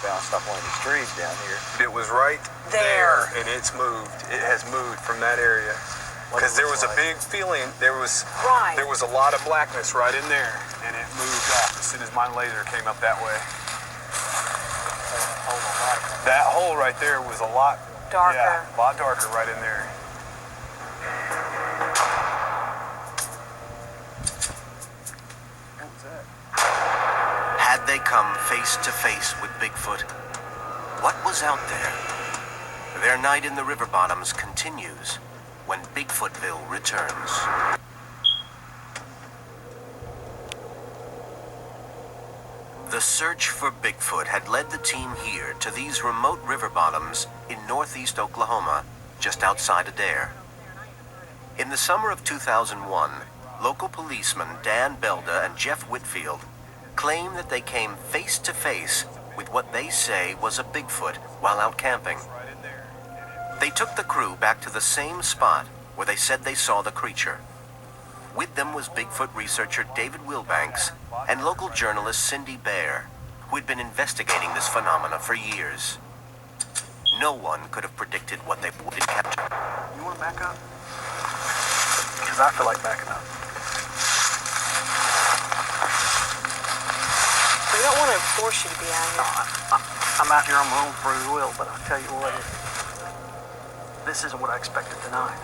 bounced off one of these trees down here. It was right there, and it's moved. It has moved from that area. Because there was a big feeling, there was a lot of blackness right in there, and it moved off as soon as my laser came up that way. That hole right there was a lot darker. Yeah, a lot darker right in there. What was that? Had they come face to face with Bigfoot? What was out there? Their night in the river bottoms continues when Bigfootville returns. The search for Bigfoot had led the team here to these remote river bottoms in northeast Oklahoma, just outside Adair. In the summer of 2001, local policemen Dan Belda and Jeff Whitfield claim that they came face to face with what they say was a Bigfoot while out camping. They took the crew back to the same spot where they said they saw the creature. With them was Bigfoot researcher David Wilbanks and local journalist Cindy Baer, who had been investigating this phenomena for years. No one could have predicted what they would capture. You want to back up? Because I feel like backing up. We don't want to force you to be out here. No, I'm out here on my own free will, but I'll tell you what, this isn't what I expected tonight.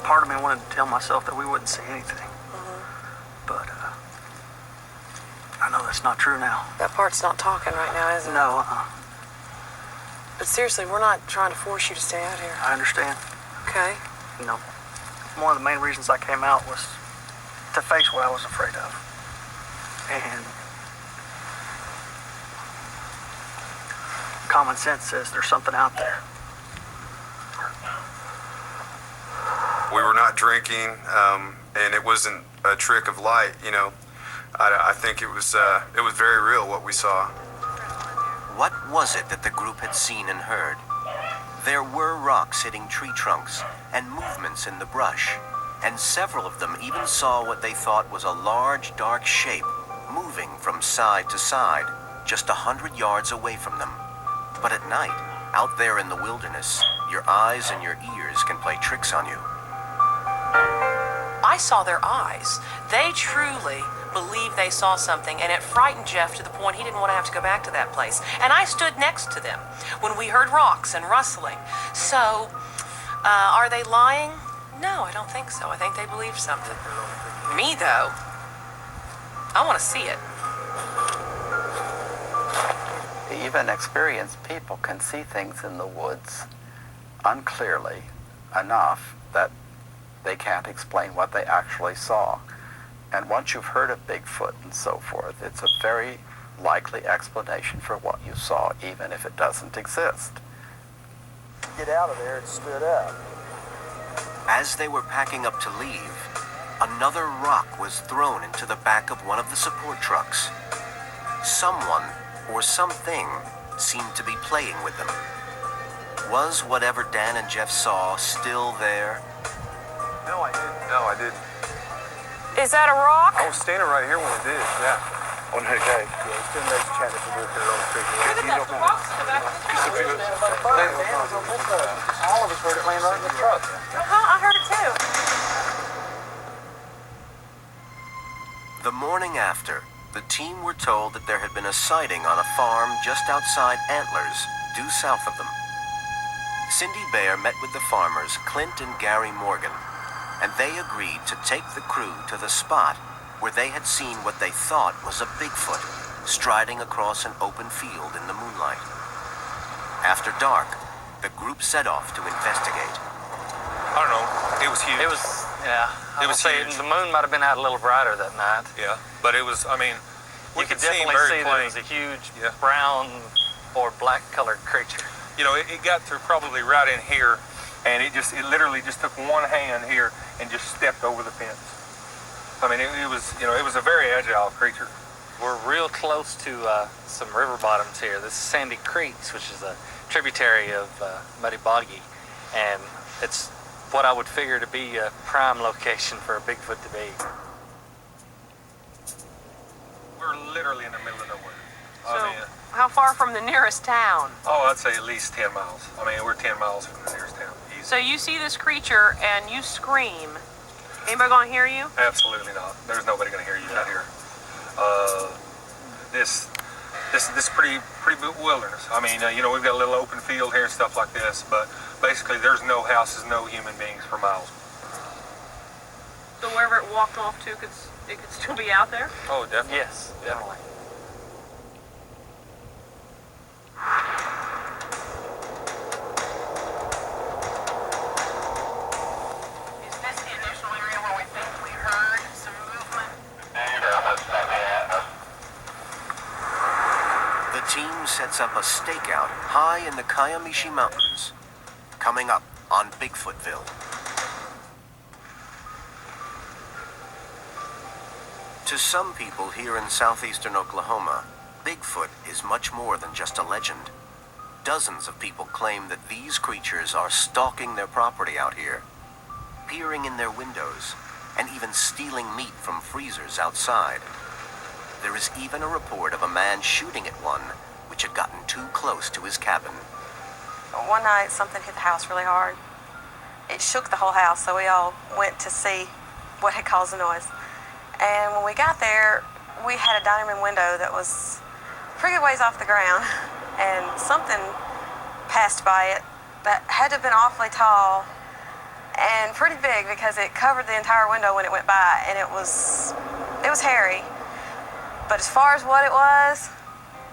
Part of me wanted to tell myself that we wouldn't see anything. But I know that's not true now. That part's not talking right now, is it? No, But seriously, we're not trying to force you to stay out here. I understand. Okay. You know, one of the main reasons I came out was to face what I was afraid of. And common sense says there's something out there. We were not drinking, and it wasn't a trick of light, you know. I think it was very real what we saw. What was it that the group had seen and heard? There were rocks hitting tree trunks and movements in the brush, and several of them even saw what they thought was a large, dark shape moving from side to side, just 100 yards away from them. But at night, out there in the wilderness, your eyes and your ears can play tricks on you. I saw their eyes. They truly believed they saw something, and it frightened Jeff to the point he didn't want to have to go back to that place. And I stood next to them when we heard rocks and rustling. So, are they lying? No, I don't think so. I think they believe something. Me, though, I want to see it. Even experienced people can see things in the woods unclearly enough that they can't explain what they actually saw. And once you've heard of Bigfoot and so forth, it's a very likely explanation for what you saw, even if it doesn't exist. Get out of there and stood up. As they were packing up to leave, another rock was thrown into the back of one of the support trucks. Someone or something seemed to be playing with them. Was whatever Dan and Jeff saw still there? No, I didn't. No, I didn't. Is that a rock? I was standing right here when it did, yeah. On her day. Yeah, it's been nice chatting to you here on the street. All of us heard it laying right in the truck. I heard it too. The morning after, the team were told that there had been a sighting on a farm just outside Antlers, due south of them. Cindy Baer met with the farmers, Clint and Gary Morgan, and they agreed to take the crew to the spot where they had seen what they thought was a Bigfoot striding across an open field in the moonlight. After dark, the group set off to investigate. I don't know. It was huge. It was, yeah. It was huge. The moon might have been out a little brighter that night. Yeah, but it was, I mean, You could definitely see that it was a huge brown or black colored creature. You know, it got to probably right in here, and it literally just took one hand here and just stepped over the fence. I mean, it was, you know, it was a very agile creature. We're real close to some river bottoms here. This is Sandy Creeks, which is a tributary of Muddy Boggy, and it's what I would figure to be a prime location for a Bigfoot to be. We're literally in the middle of nowhere. I So, mean, how far from the nearest town? oh, I'd say at least 10 miles. I mean, we're 10 miles from the nearest town. Easy. So you see this creature and you scream. Anybody gonna hear you? Absolutely not. There's nobody going to hear you out here. This pretty wilderness. I mean, you know, we've got a little open field here and stuff like this, but basically there's no houses, no human beings for miles. So wherever it walked off to, it could still be out there? Oh, definitely. Yes, definitely. Is this the initial area where we think we heard some movement? The team sets up a stakeout high in the Kayamishi Mountains, coming up on Bigfootville. To some people here in southeastern Oklahoma, Bigfoot is much more than just a legend. Dozens of people claim that these creatures are stalking their property out here, peering in their windows, and even stealing meat from freezers outside. There is even a report of a man shooting at one, which had gotten too close to his cabin. One night, something hit the house really hard. It shook the whole house, so we all went to see what had caused the noise. And when we got there, we had a dining room window that was pretty good ways off the ground, and something passed by it that had to have been awfully tall and pretty big because it covered the entire window when it went by, and it was hairy. But as far as what it was,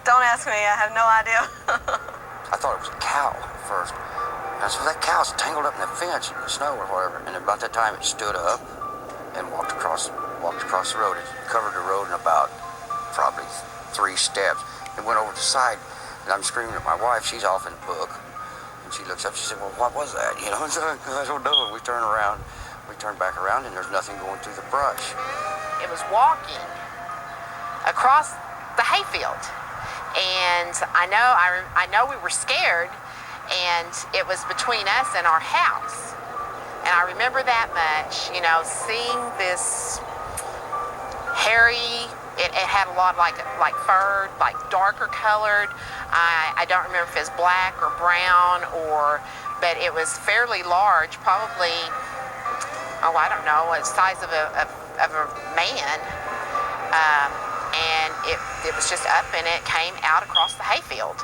don't ask me, I have no idea. I thought it was a cow at first. And so that cow's tangled up in the fence in the snow or whatever. And about that time it stood up and walked across the road. It covered the road in about probably 3 steps. It went over the side, and I'm screaming at my wife. She's off in the book. And she looks up, she said, well, what was that? You know, so I don't know. We turn back around, and there's nothing going through the brush. It was walking across the hayfield. And I know we were scared, and it was between us and our house. And I remember that much, you know, seeing this hairy, it had a lot like fur, like darker colored. I don't remember if it was black or brown but it was fairly large, probably, I don't know, the size of a man. And it was just up, and it came out across the hayfield,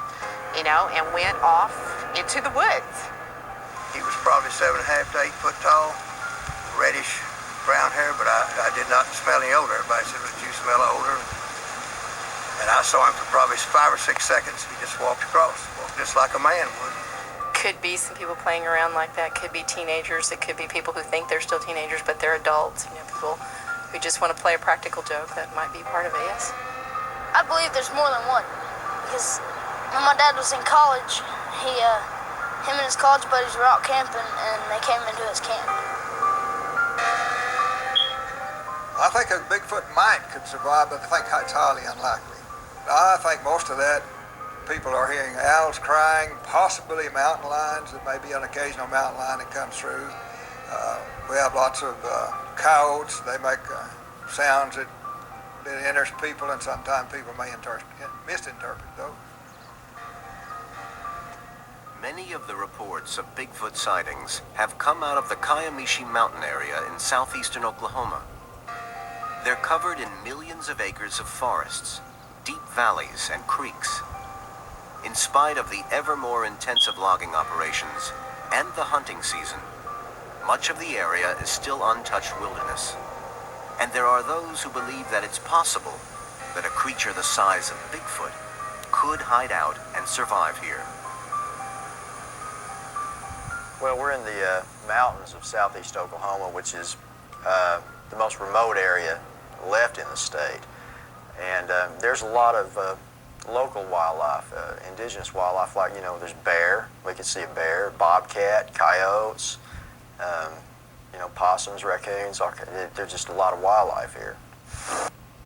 you know, and went off into the woods. He was probably 7.5 to 8 foot tall, reddish brown hair, but I did not smell any odor. Everybody said, did you smell odor? And I saw him for probably 5 or 6 seconds. He just walked just like a man would. Could be some people playing around like that. Could be teenagers. It could be people who think they're still teenagers, but they're adults. You know, people who just want to play a practical joke. That might be part of it, yes. I believe there's more than one, because when my dad was in college, him and his college buddies were out camping, and they came into his camp. I think a Bigfoot might could survive, but I think it's highly unlikely. I think most of that, people are hearing owls crying, possibly mountain lions. There may be an occasional mountain lion that comes through. We have lots of coyotes. They make sounds that interest people, and sometimes people may misinterpret those. Many of the reports of Bigfoot sightings have come out of the Kayamishi Mountain area in southeastern Oklahoma. They're covered in millions of acres of forests, deep valleys, and creeks. In spite of the ever more intensive logging operations and the hunting season, much of the area is still untouched wilderness. And there are those who believe that it's possible that a creature the size of Bigfoot could hide out and survive here. Well, we're in the mountains of southeast Oklahoma, which is the most remote area left in the state. And there's a lot of local wildlife, indigenous wildlife, like, you know, there's bear. We can see a bear, bobcat, coyotes, you know, possums, raccoons. There's just a lot of wildlife here.